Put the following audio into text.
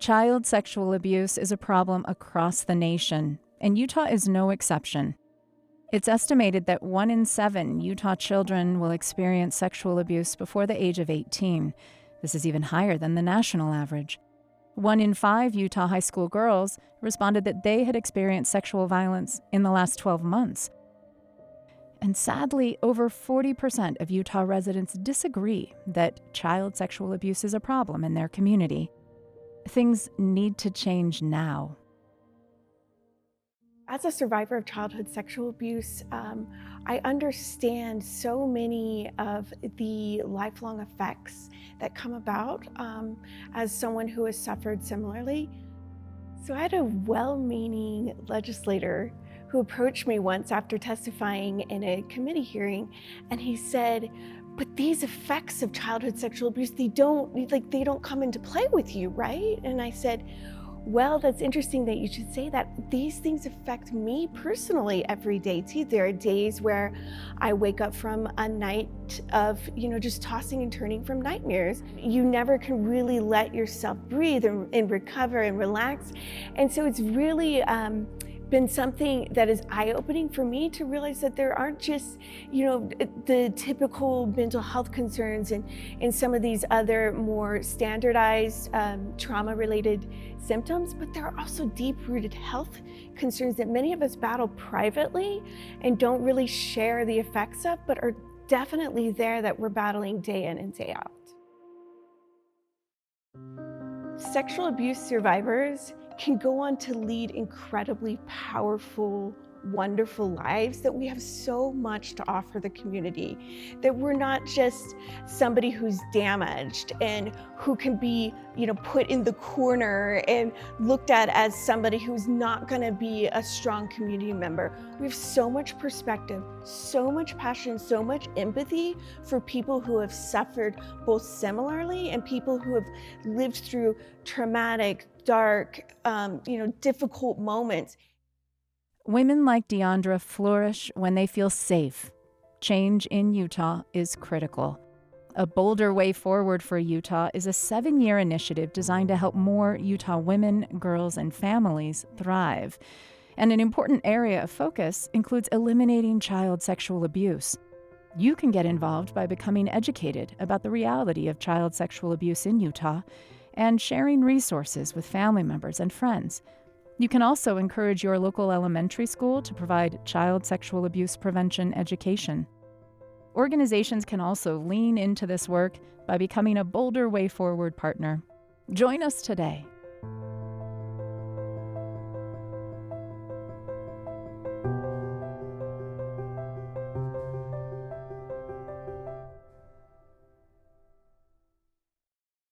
Child sexual abuse is a problem across the nation, and Utah is no exception. It's estimated that 1 in 7 Utah children will experience sexual abuse before the age of 18. This is even higher than the national average. 1 in 5 Utah high school girls responded that they had experienced sexual violence in the last 12 months. And sadly, over 40% of Utah residents disagree that child sexual abuse is a problem in their community. Things need to change now. As a survivor of childhood sexual abuse, I understand so many of the lifelong effects that come about as someone who has suffered similarly. So I had a well-meaning legislator who approached me once after testifying in a committee hearing, and he said, "But these effects of childhood sexual abuse, they don't come into play with you, right?" And I said, "Well, that's interesting that you should say that. These things affect me personally every day too. There are days where I wake up from a night of, just tossing and turning from nightmares. You never can really let yourself breathe and recover and relax. And so it's really been something that is eye-opening for me to realize that there aren't just, the typical mental health concerns and some of these other more standardized trauma-related symptoms, but there are also deep-rooted health concerns that many of us battle privately and don't really share the effects of, but are definitely there that we're battling day in and day out." Sexual abuse survivors can go on to lead incredibly powerful, wonderful lives, that we have so much to offer the community, that we're not just somebody who's damaged and who can be, put in the corner and looked at as somebody who's not going to be a strong community member. We have so much perspective, so much passion, so much empathy for people who have suffered both similarly and people who have lived through traumatic, dark, difficult moments. Women like Deandra flourish when they feel safe. Change in Utah is critical. A Bolder Way Forward for Utah is a 7-year initiative designed to help more Utah women, girls, and families thrive. And an important area of focus includes eliminating child sexual abuse. You can get involved by becoming educated about the reality of child sexual abuse in Utah and sharing resources with family members and friends. You can also encourage your local elementary school to provide child sexual abuse prevention education. Organizations can also lean into this work by becoming a Bolder Way Forward partner. Join us today